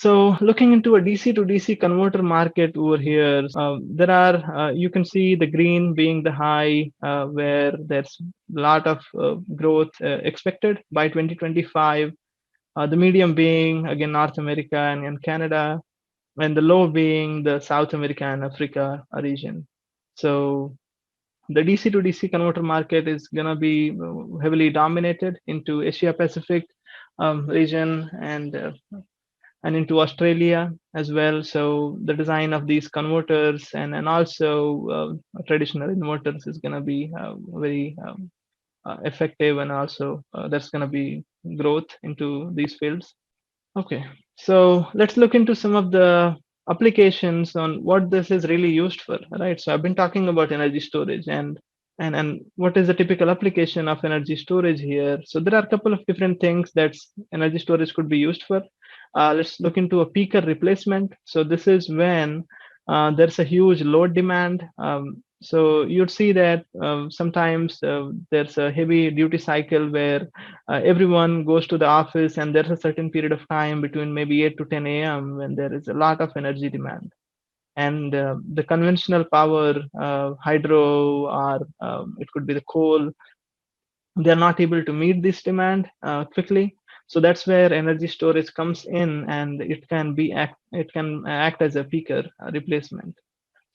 So looking into a DC to DC converter market over here, there are you can see the green being the high, where there's a lot of growth expected by 2025. The medium being again North America and Canada, and the low being the South America and Africa region. So the DC to DC converter market is gonna be heavily dominated into Asia Pacific region and into Australia as well. So the design of these converters and also traditional inverters is going to be very effective, and also there's going to be growth into these fields. Okay, so let's look into some of the applications on what this is really used for, right? So I've been talking about energy storage and what is the typical application of energy storage here. So there are a couple of different things that energy storage could be used for. Let's look into a peaker replacement. So this is when there's a huge load demand. So you'd see that sometimes there's a heavy duty cycle where everyone goes to the office, and there's a certain period of time between maybe 8 to 10 a.m. when there is a lot of energy demand. And the conventional power, hydro, or it could be the coal, they're not able to meet this demand quickly. So that's where energy storage comes in, and it can act as a peaker replacement.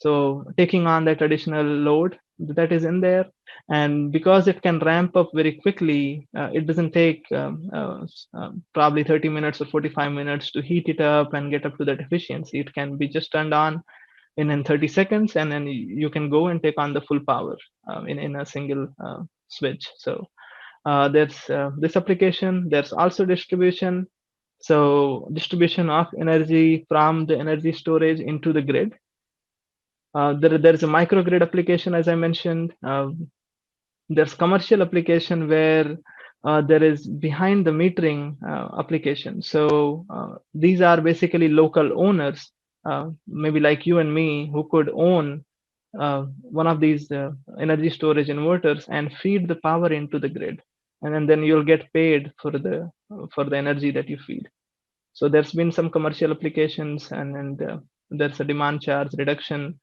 So taking on that additional load that is in there, and because it can ramp up very quickly, it doesn't take probably 30 minutes or 45 minutes to heat it up and get up to that efficiency. It can be just turned on in 30 seconds, and then you can go and take on the full power in a single switch. So there's this application. There's also distribution. So distribution of energy from the energy storage into the grid. There is a microgrid application, as I mentioned. There's commercial application where there is behind the metering application. So these are basically local owners, maybe like you and me, who could own one of these energy storage inverters and feed the power into the grid, and then you'll get paid for the energy that you feed. So there's been some commercial applications, and there's a demand charge reduction.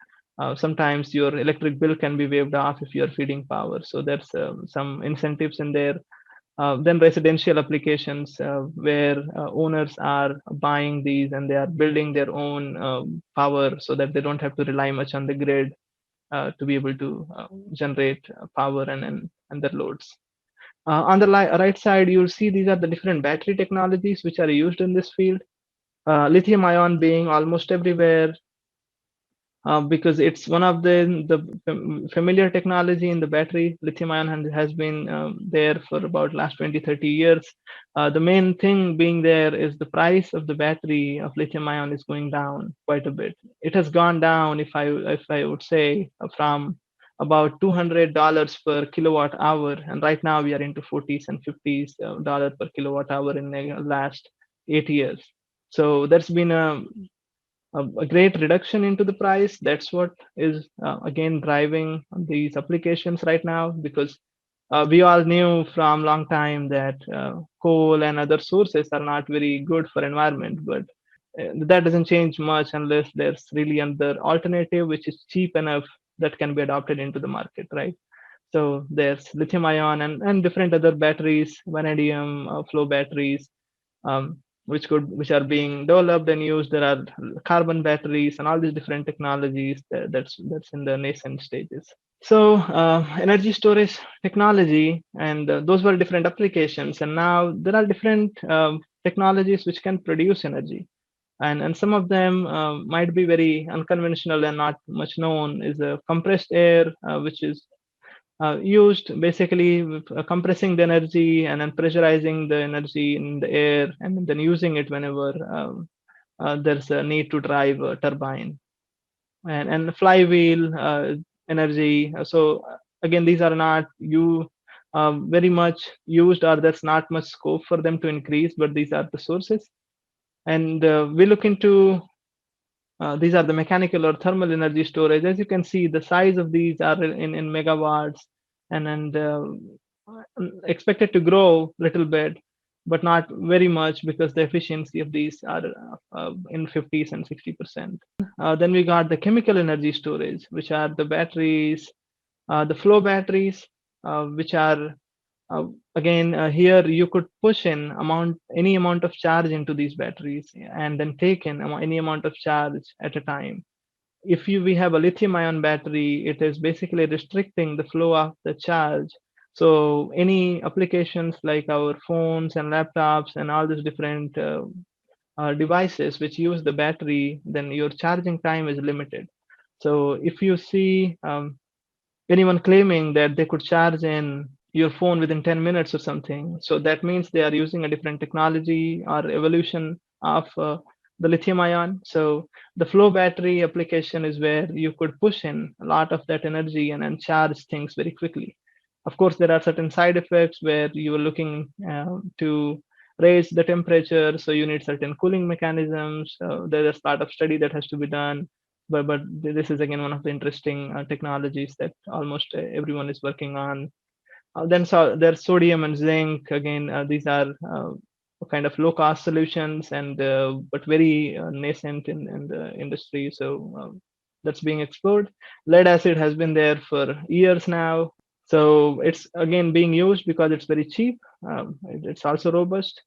Sometimes your electric bill can be waived off if you're feeding power. So there's some incentives in there. Then residential applications where owners are buying these and they are building their own power so that they don't have to rely much on the grid to be able to generate power and their loads. On the right side, you'll see these are the different battery technologies which are used in this field. Lithium ion being almost everywhere, because it's one of the familiar technology in the battery. Lithium ion has been there for about last 20-30 years. The main thing being there is the price of the battery of lithium ion is going down quite a bit. It has gone down, if I would say, from about $200 per kilowatt hour, and right now we are into 40s and 50s dollar per kilowatt hour in the last 8 years. So there's been a great reduction into the price. That's what is again driving these applications right now, because we all knew from long time that coal and other sources are not very good for environment, but that doesn't change much unless there's really another alternative which is cheap enough that can be adopted into the market, right? So there's lithium ion and different other batteries, vanadium flow batteries, which are being developed and used. There are carbon batteries and all these different technologies that's in the nascent stages. So energy storage technology, and those were different applications, and now there are different technologies which can produce energy, and some of them might be very unconventional and not much known. Is a compressed air, which is used basically with, compressing the energy and then pressurizing the energy in the air and then using it whenever there's a need to drive a turbine, and flywheel energy. So again, these are not very much used, or there's not much scope for them to increase, but these are the sources. And we look into these are the mechanical or thermal energy storage. As you can see, the size of these are in megawatts, and expected to grow a little bit. but not very much because the efficiency of these are in 50s and 60%. Then we got the chemical energy storage, which are the batteries, the flow batteries, which are again here you could push in any amount of charge into these batteries and then take in any amount of charge at a time. If we have a lithium ion battery, it is basically restricting the flow of the charge. So any applications like our phones and laptops and all these different devices which use the battery, then your charging time is limited. So if you see anyone claiming that they could charge in your phone within 10 minutes or something, so that means they are using a different technology or evolution of the lithium ion. So the flow battery application is where you could push in a lot of that energy and charge things very quickly. Of course, there are certain side effects where you are looking to raise the temperature, so you need certain cooling mechanisms. There's a lot of study that has to be done, but this is again one of the interesting technologies that almost everyone is working on. Then so there's sodium and zinc. Again, these are kind of low cost solutions and but very nascent in the industry. So that's being explored. Lead acid has been there for years now. So it's again being used because it's very cheap. It's also robust,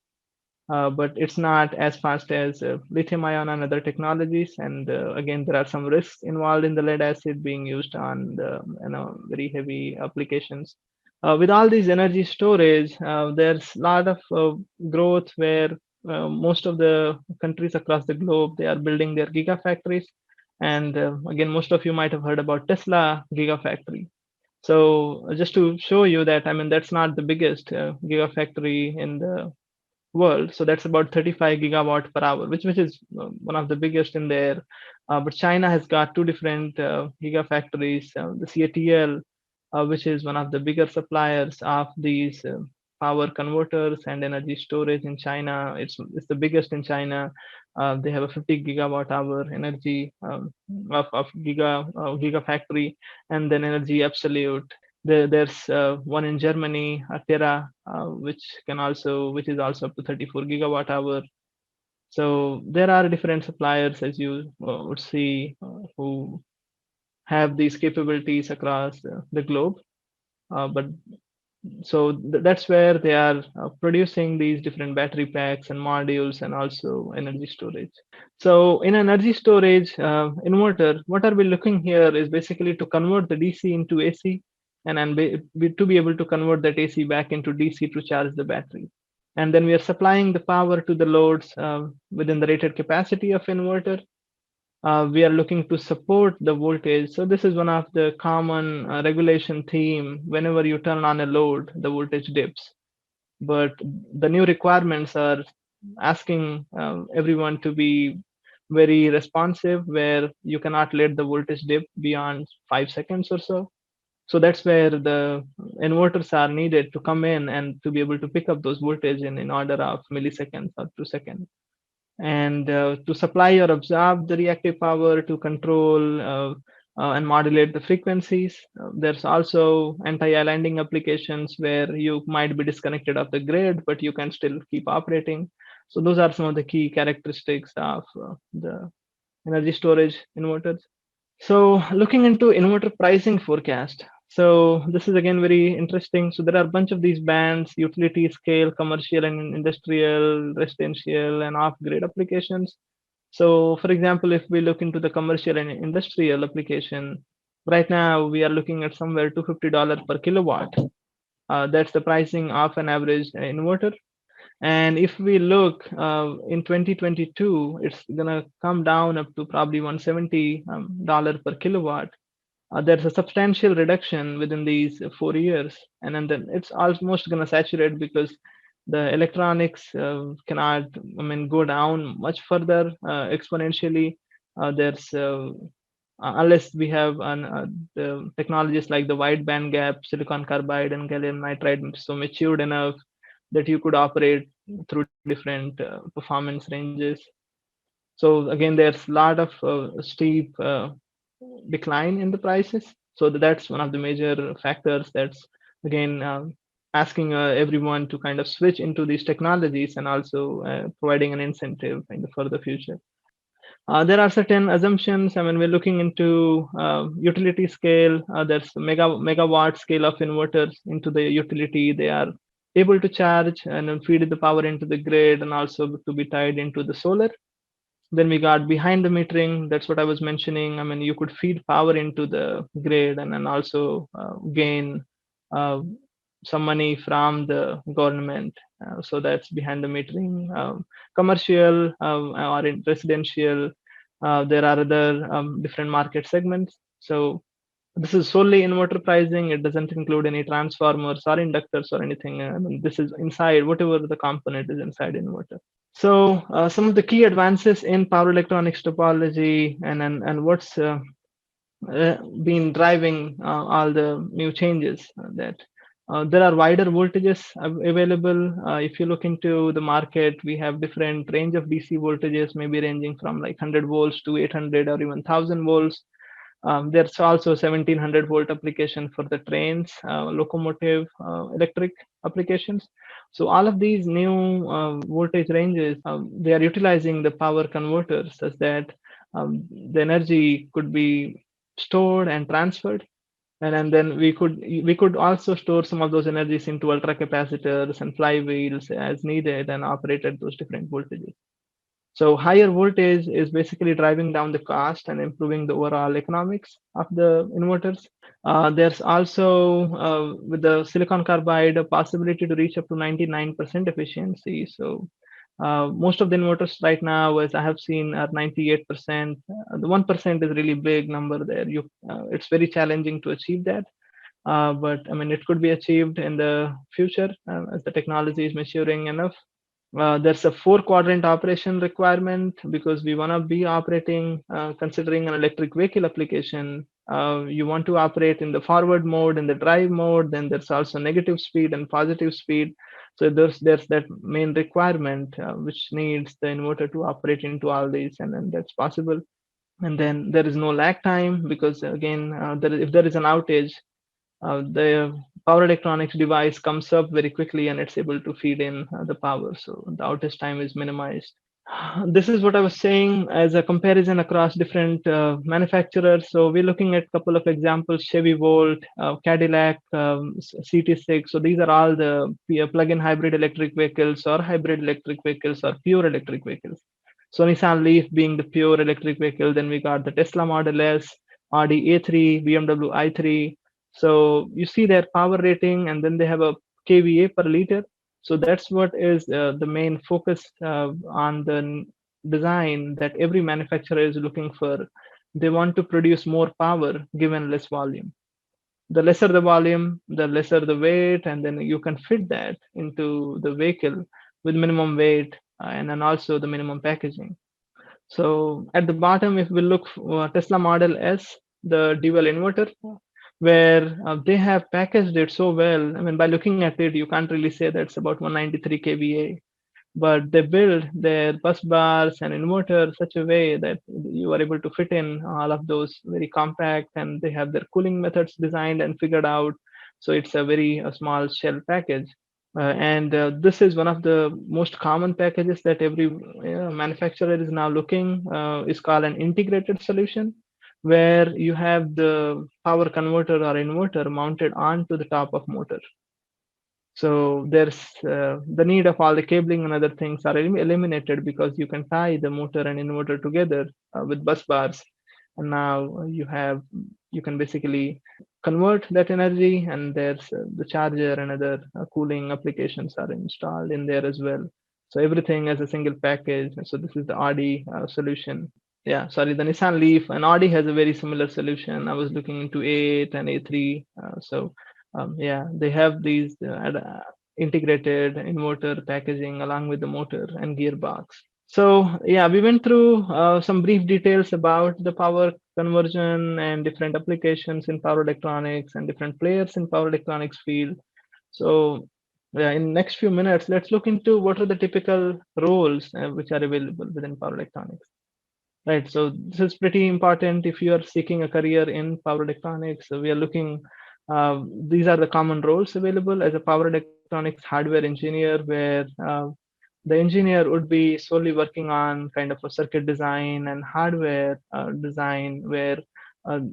but it's not as fast as lithium ion and other technologies. And again, there are some risks involved in the lead acid being used on the very heavy applications. With all these energy storage, there's a lot of growth where most of the countries across the globe they are building their gigafactories. And again, most of you might have heard about Tesla Gigafactory. So just to show you that, I mean, that's not the biggest gigafactory in the world. So that's about 35 gigawatt per hour, which is one of the biggest in there. But China has got two different gigafactories. The CATL, which is one of the bigger suppliers of these power converters and energy storage in China. It's the biggest in China. They have a 50 gigawatt hour energy of gigafactory, and then Energy Absolute. There's one in Germany, Terra, which is also up to 34 gigawatt hour. So there are different suppliers, as you would see, who have these capabilities across the globe. But so that's where they are producing these different battery packs and modules and also energy storage. So in energy storage inverter, what are we looking here is basically to convert the DC into AC, and then to be able to convert that AC back into DC to charge the battery. And then we are supplying the power to the loads within the rated capacity of inverter. We are looking to support the voltage. So this is one of the common regulation theme. Whenever you turn on a load, the voltage dips. But the new requirements are asking everyone to be very responsive, where you cannot let the voltage dip beyond 5 seconds or so. So that's where the inverters are needed to come in and to be able to pick up those voltage in order of milliseconds or 2 seconds, and to supply or absorb the reactive power to control and modulate the frequencies. There's also anti-islanding applications where you might be disconnected off the grid, but you can still keep operating. So those are some of the key characteristics of the energy storage inverters. So looking into inverter pricing forecast. So this is again very interesting. So there are a bunch of these bands: utility scale, commercial and industrial, residential, and off-grid applications. So for example, if we look into the commercial and industrial application, right now we are looking at somewhere $250 per kilowatt. That's the pricing of an average inverter. And if we look in 2022, it's gonna come down up to probably $170 per kilowatt. There's a substantial reduction within these 4 years, and then it's almost gonna saturate because the electronics cannot, I mean, go down much further exponentially. There's unless we have the technologies like the wide band gap silicon carbide and gallium nitride so matured enough that you could operate through different performance ranges. So again, there's a lot of steep decline in the prices. So that's one of the major factors that's again asking everyone to kind of switch into these technologies, and also providing an incentive for the future. There are certain assumptions. I mean, we're looking into utility scale. There's megawatt scale of inverters into the utility. They are able to charge and then feed the power into the grid, and also to be tied into the solar. Then we got behind the metering. That's what I was mentioning. I mean, you could feed power into the grid and then also gain uh, some money from the government. So that's behind the metering. Commercial or in residential, there are other different market segments. So this is solely inverter pricing. It doesn't include any transformers or inductors or anything. I mean, this is inside whatever the component is inside inverter. So some of the key advances in power electronics topology, and what's been driving all the new changes, that there are wider voltages available. If you look into the market, we have different range of DC voltages, maybe ranging from like 100 volts to 800 or even 1000 volts. There's also 1700 volt application for the trains, locomotive, electric applications. So all of these new voltage ranges, they are utilizing the power converters such that the energy could be stored and transferred. And then we could also store some of those energies into ultra capacitors and flywheels as needed and operate at those different voltages. So higher voltage is basically driving down the cost and improving the overall economics of the inverters. There's also with the silicon carbide a possibility to reach up to 99% efficiency. So most of the inverters right now, as I have seen, are 98%. The 1% is really big number there. It's very challenging to achieve that. But I mean, it could be achieved in the future as the technology is maturing enough. There's a 4 quadrant operation requirement because we want to be operating, considering an electric vehicle application. You want to operate in the forward mode, in the drive mode. Then there's also negative speed and positive speed. So there's that main requirement which needs the inverter to operate into all these, and then that's possible. And then there is no lag time because again, if there is an outage, the power electronics device comes up very quickly and it's able to feed in the power, so the outage time is minimized. This is what I was saying as a comparison across different manufacturers. So we're looking at a couple of examples: Chevy Volt, Cadillac, CT6. So these are all the plug-in hybrid electric vehicles or hybrid electric vehicles or pure electric vehicles. So Nissan Leaf being the pure electric vehicle. Then we got the Tesla Model S, Audi A3, BMW i3. So you see their power rating, and then they have a kVA per liter. So that's what is the main focus on the design that every manufacturer is looking for. They want to produce more power given less volume. The lesser the volume, the lesser the weight, and then you can fit that into the vehicle with minimum weight and then also the minimum packaging. So at the bottom, if we look for Tesla Model S, the dual inverter, where they have packaged it so well. I mean, by looking at it, you can't really say that's about 193 kVA, but they build their bus bars and inverter such a way that you are able to fit in all of those very compact, and they have their cooling methods designed and figured out. So it's a very small shell package. And this is one of the most common packages that every manufacturer is now looking, is called an integrated solution, where you have the power converter or inverter mounted onto the top of motor. So there's the need of all the cabling and other things are eliminated because you can tie the motor and inverter together with bus bars, and now you can basically convert that energy, and there's the charger and other cooling applications are installed in there as well. So everything as a single package. So this is the Audi solution. Yeah, sorry, the Nissan Leaf and Audi has a very similar solution. I was looking into A8 and A3. Yeah, they have these integrated inverter packaging along with the motor and gearbox. So yeah, we went through some brief details about the power conversion and different applications in power electronics and different players in power electronics field. So yeah, in next few minutes, let's look into what are the typical roles which are available within power electronics. Right. So this is pretty important if you are seeking a career in power electronics. So we are looking These are the common roles available as a power electronics hardware engineer, where the engineer would be solely working on kind of a circuit design and hardware design, where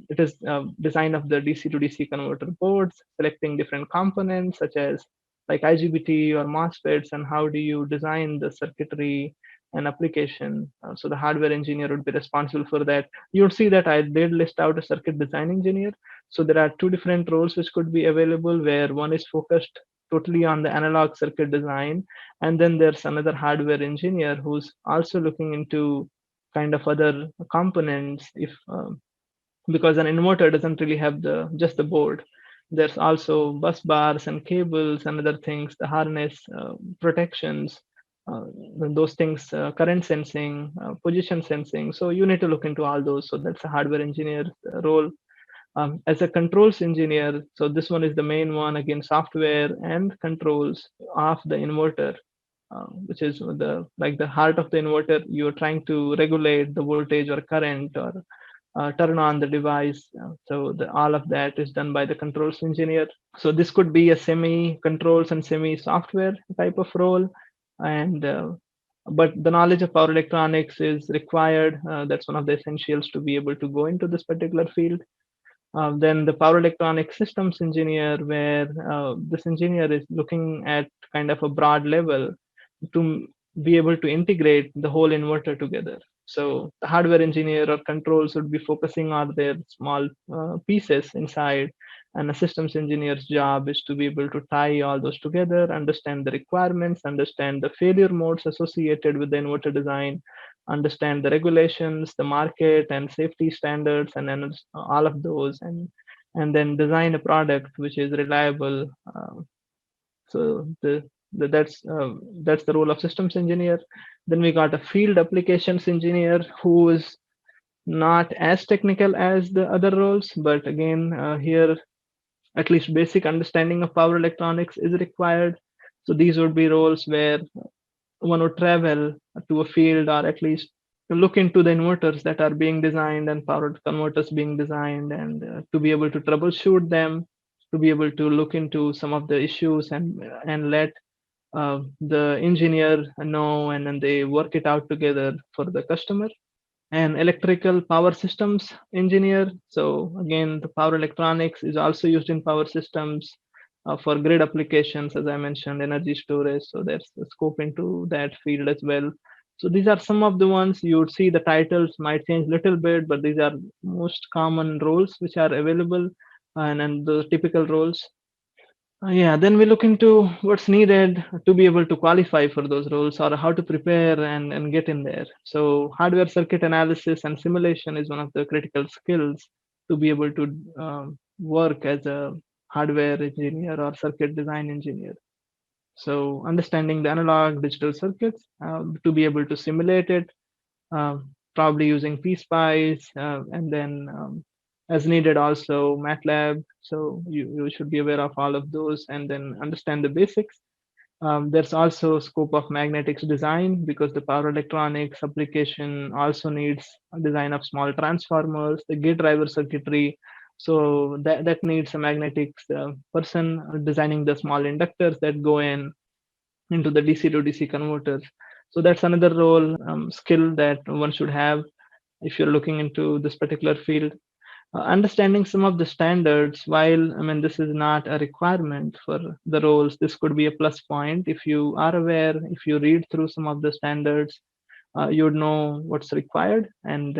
it is design of the DC to DC converter boards, selecting different components such as like IGBT or MOSFETs, and how do you design the circuitry and application. So the hardware engineer would be responsible for that. You would see that I did list out a circuit design engineer. So there are two different roles which could be available, where one is focused totally on the analog circuit design, and then there's another hardware engineer who's also looking into kind of other components, if because an inverter doesn't really have the just the board. There's also bus bars and cables and other things, the harness, protections, uh, those things, current sensing, position sensing. So you need to look into all those. So that's a hardware engineer role. As a controls engineer, so this one is the main one, again, software and controls of the inverter, which is the like the heart of the inverter. You're trying to regulate the voltage or current, or turn on the device. So all of that is done by the controls engineer. So this could be a semi controls and semi software type of role, and but the knowledge of power electronics is required. That's one of the essentials to be able to go into this particular field. Then the power electronic systems engineer, where this engineer is looking at kind of a broad level to be able to integrate the whole inverter together. So the hardware engineer or controls would be focusing on their small pieces inside, and a systems engineer's job is to be able to tie all those together, understand the requirements, understand the failure modes associated with the inverter design, understand the regulations, the market and safety standards, and then all of those, and then design a product which is reliable. So that's the role of systems engineer. Then we got a field applications engineer who is not as technical as the other roles, but again, here at least basic understanding of power electronics is required. So these would be roles where one would travel to a field, or at least to look into the inverters that are being designed and power converters being designed, and to be able to troubleshoot them, to be able to look into some of the issues, and let the engineer know, and then they work it out together for the customer. And electrical power systems engineer. So again, the power electronics is also used in power systems for grid applications, as I mentioned, energy storage. So there's the scope into that field as well. So these are some of the ones. You would see the titles might change a little bit, but these are most common roles which are available, and the typical roles. Yeah, then we look into what's needed to be able to qualify for those roles, or how to prepare and get in there. So, hardware circuit analysis and simulation is one of the critical skills to be able to work as a hardware engineer or circuit design engineer. So, understanding the analog digital circuits to be able to simulate it, probably using PSpice, and then as needed also MATLAB. So you should be aware of all of those and then understand the basics. There's also scope of magnetics design, because the power electronics application also needs a design of small transformers, the gate driver circuitry. So that needs a magnetics person designing the small inductors that go into the DC to DC converters. So that's another role, skill that one should have if you're looking into this particular field. Understanding some of the standards, while I mean this is not a requirement for the roles, this could be a plus point. If you are aware, if you read through some of the standards, you would know what's required, and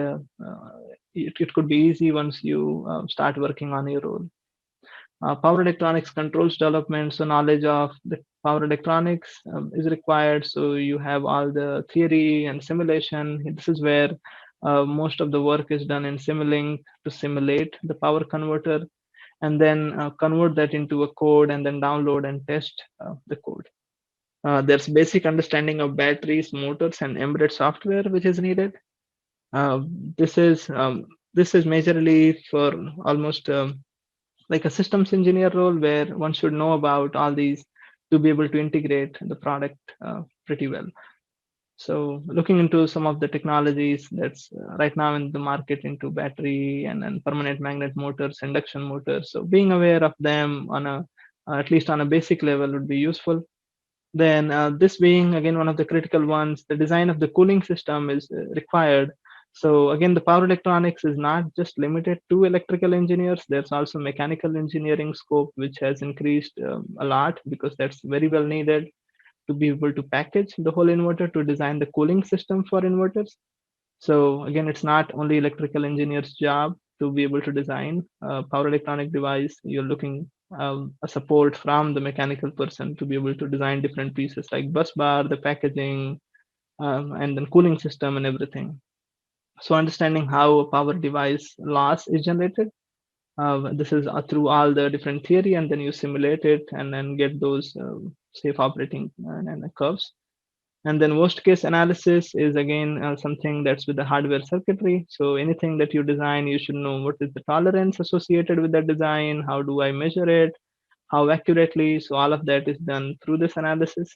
it could be easy once you start working on your role. Power electronics controls development, so knowledge of the power electronics is required. So you have all the theory and simulation. This is where most of the work is done in Simulink to simulate the power converter, and then convert that into a code, and then download and test the code. There's basic understanding of batteries, motors, and embedded software which is needed. Uh, this is um, this is majorly for almost like a systems engineer role, where one should know about all these to be able to integrate the product pretty well. So looking into some of the technologies that's right now in the market into battery and permanent magnet motors, induction motors. So being aware of them on a at least on a basic level would be useful. Then this being again one of the critical ones, the design of the cooling system is required. So again, the power electronics is not just limited to electrical engineers. There's also mechanical engineering scope, which has increased a lot because that's very well needed to be able to package the whole inverter to design the cooling system for inverters. So again, it's not only electrical engineer's job to be able to design a power electronic device. You're looking a support from the mechanical person to be able to design different pieces like bus bar, the packaging, and then cooling system and everything. So understanding how a power device loss is generated. This is through all the different theory, and then you simulate it and then get those safe operating and curves. And then worst case analysis is again something that's with the hardware circuitry. So anything that you design, you should know what is the tolerance associated with that design, how do I measure it, how accurately. So all of that is done through this analysis.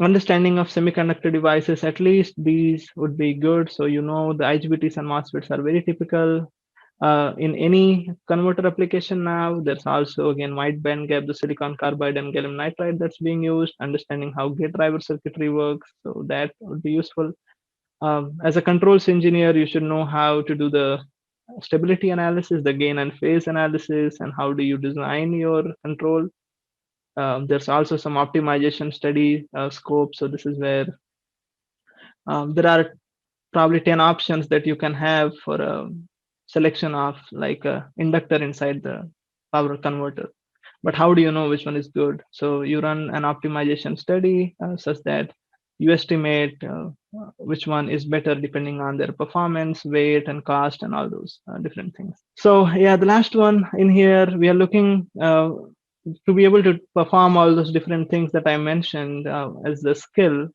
Understanding of semiconductor devices, at least these would be good. So you know the IGBTs and MOSFETs are very typical in any converter application now. There's also again wide band gap, the silicon carbide and gallium nitride that's being used. Understanding how gate driver circuitry works, so that would be useful. As a controls engineer, you should know how to do the stability analysis, the gain and phase analysis, and how do you design your control. There's also some optimization study scope. So this is where there are probably 10 options that you can have for a selection of like a inductor inside the power converter. But how do you know which one is good? So you run an optimization study such that you estimate which one is better depending on their performance, weight, and cost, and all those different things. So yeah, the last one in here, we are looking to be able to perform all those different things that I mentioned as the skill.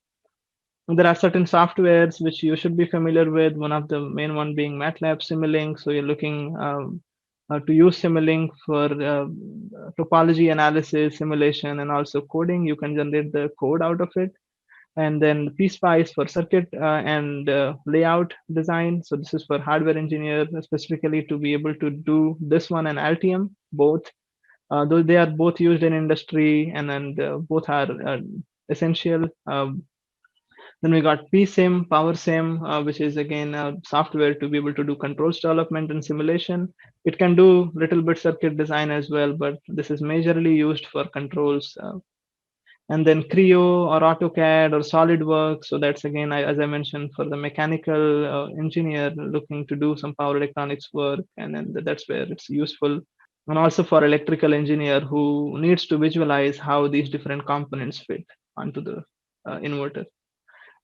There are certain softwares which you should be familiar with. One of the main one being MATLAB Simulink. So you're looking to use Simulink for topology analysis, simulation, and also coding. You can generate the code out of it. And then PSpice for circuit and layout design. So this is for hardware engineer specifically to be able to do this one and Altium both. Though they are both used in industry and both are essential. Then we got PSIM, PowerSim, which is again software to be able to do controls development and simulation. It can do little bit circuit design as well, but this is majorly used for controls. And then Creo or AutoCAD or SolidWorks. So that's again, as I mentioned, for the mechanical engineer looking to do some power electronics work, and then that's where it's useful. And also for electrical engineer who needs to visualize how these different components fit onto the inverter.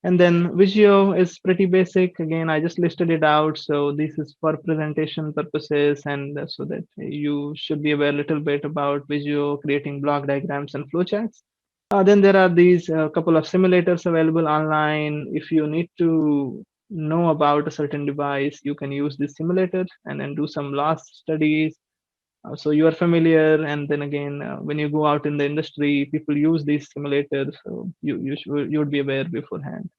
And then Visio is pretty basic. Again, I just listed it out. So this is for presentation purposes, and so that you should be aware a little bit about Visio, creating block diagrams and flowcharts. Then there are these couple of simulators available online. If you need to know about a certain device, you can use this simulator and then do some loss studies. So you are familiar, and then again, when you go out in the industry, people use these simulators, so you would be aware beforehand.